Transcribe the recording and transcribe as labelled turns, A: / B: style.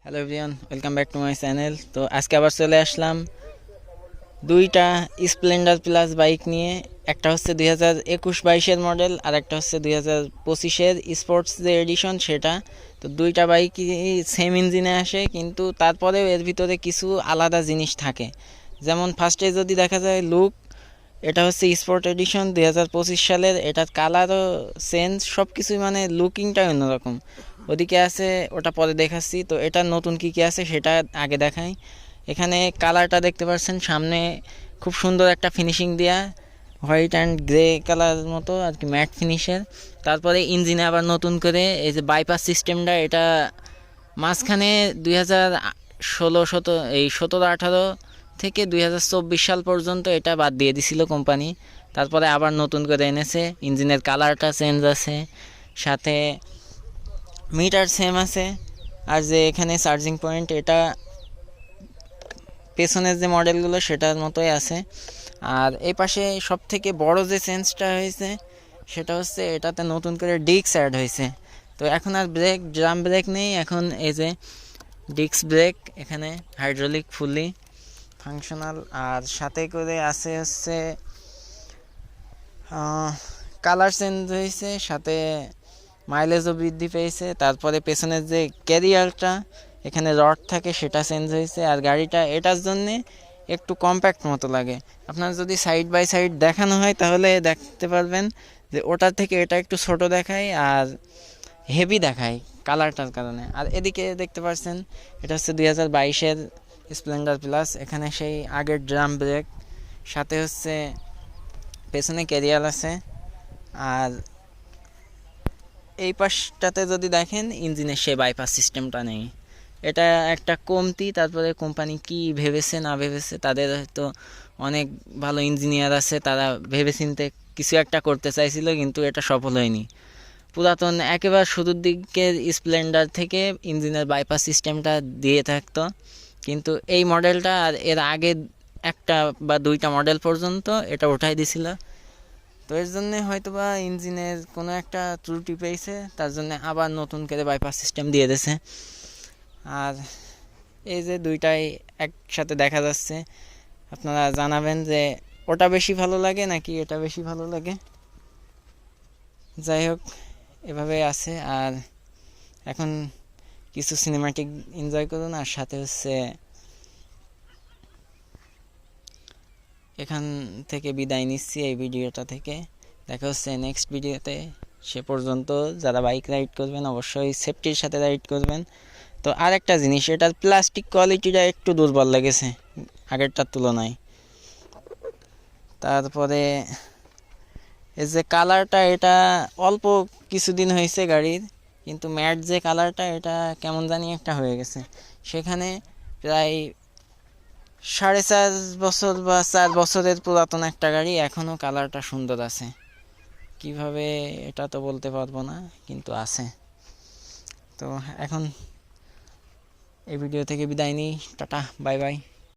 A: Hello everyone, welcome back to my channel. তো আজকে আবার চলে আসলাম দুইটা স্প্লেন্ডার প্লাস বাইক নিয়ে। একটা হচ্ছে 2021-22-এর মডেল, আর একটা হচ্ছে 2025-এর স্পোর্টস যে এডিশন সেটা। তো দুইটা বাইকই সেম ইঞ্জিনে আসে, কিন্তু তারপরেও এর ভিতরে কিছু আলাদা জিনিস থাকে। যেমন ফার্স্টে যদি দেখা যায় লুক, এটা হচ্ছে স্পোর্ট এডিশন 2025 সালের। এটার কালারও চেঞ্জ, সব কিছুই মানে লুকিংটাই অন্যরকম। ওদিকে আছে, ওটা পরে দেখাচ্ছি। তো এটা নতুন কী কী আছে সেটা আগে দেখাই। এখানে কালারটা দেখতে পাচ্ছেন, সামনে খুব সুন্দর একটা ফিনিশিং দেওয়া, হোয়াইট অ্যান্ড গ্রে কালার মতো আর কি, ম্যাট ফিনিশের। তারপরে ইঞ্জিনে আবার নতুন করে এই যে বাইপাস সিস্টেমটা, এটা মাঝখানে 2017-18 থেকে 2024 সাল পর্যন্ত এটা বাদ দিয়ে দিছিল কোম্পানি। তারপরে আবার নতুন করে এনেছে। ইঞ্জিনের কালারটা চেঞ্জ আছে, সাথে মিটার সেম আছে। আর যে এখানে চার্জিং পয়েন্ট, এটা পেছনের যে মডেলগুলো সেটার মতোই আছে। আর এই পাশে সব থেকে বড় যে চেঞ্জটা হয়েছে সেটা হচ্ছে এটাতে নতুন করে ডিস্ক অ্যাড হয়েছে। তো এখন আর ব্রেক, ড্রাম ব্রেক নেই, এখন এই যে ডিস্ক ব্রেক এখানে, হাইড্রোলিক ফুলি ফাংশনাল। আর সাথে করে আছে হচ্ছে কালার চেঞ্জ হয়েছে, সাথে মাইলেজও বৃদ্ধি পেয়েছে। তারপরে পেছনের যে ক্যারিয়ারটা, এখানে রড থাকে, সেটা চেঞ্জ হয়েছে। আর গাড়িটা এটার জন্যে একটু কম্প্যাক্ট মতো লাগে। আপনার যদি সাইড বাই সাইড দেখানো হয় তাহলে দেখতে পারবেন যে ওটার থেকে এটা একটু ছোট দেখায় আর হেভি দেখায় কালারটার কারণে। আর এদিকে দেখতে পাচ্ছেন, এটা হচ্ছে 2022-এর স্প্লেন্ডার প্লাস। এখানে সেই আগের ড্রাম ব্রেক, সাথে হচ্ছে পেছনে ক্যারিয়ার আছে। আর এই পাশটাতে যদি দেখেন, ইঞ্জিনের সেই বাইপাস সিস্টেমটা নেই। এটা একটা কমতি। তারপরে কোম্পানি কি ভেবেছে না ভেবেছে, তাদের হয়তো অনেক ভালো ইঞ্জিনিয়ার আছে, তারা ভেবেচিন্তে কিছু একটা করতে চাইছিল, কিন্তু এটা সফল হয়নি। পুরাতন একেবারে শুরুর দিকের স্প্লেন্ডার থেকে ইঞ্জিনের বাইপাস সিস্টেমটা দিয়ে থাকতো, কিন্তু এই মডেলটা আর এর আগে একটা বা দুইটা মডেল পর্যন্ত এটা উঠাই দিছিল। তো এর জন্যে হয়তো বা ইঞ্জিনের কোনো একটা ত্রুটি পেয়েছে, তার জন্য আবার নতুন করে বাইপাস সিস্টেম দিয়ে দিয়েছে। আর এই যে দুইটাই একসাথে দেখা যাচ্ছে, আপনারা জানাবেন যে ওটা বেশি ভালো লাগে নাকি এটা বেশি ভালো লাগে। যাই হোক, এভাবে আছে। আর এখন কিছু সিনেমাটিক এনজয় করুন, আর সাথে হচ্ছে এখান থেকে বিদায় নিচ্ছি এই ভিডিওটা থেকে। দেখা হচ্ছে নেক্সট ভিডিওতে। সে পর্যন্ত যারা বাইক রাইড করবেন অবশ্যই সেফটির সাথে রাইড করবেন। তো আর একটা জিনিস, এটার প্লাস্টিক কোয়ালিটিটা একটু দুর্বল লেগেছে আগেরটার তুলনায়। তারপরে এই যে কালারটা, এটা অল্প কিছুদিন হয়েছে গাড়ির, কিন্তু ম্যাট যে কালারটা, এটা কেমন জানি একটা হয়ে গেছে। সেখানে প্রায় 4.5 বছর বা 4 বছরের পুরাতন একটা গাড়ি, এখনও কালারটা সুন্দর আছে। কিভাবে এটা তো বলতে পারবো না, কিন্তু আছে। তো এখন এই ভিডিও থেকে বিদায় নিই। Tata, bye bye.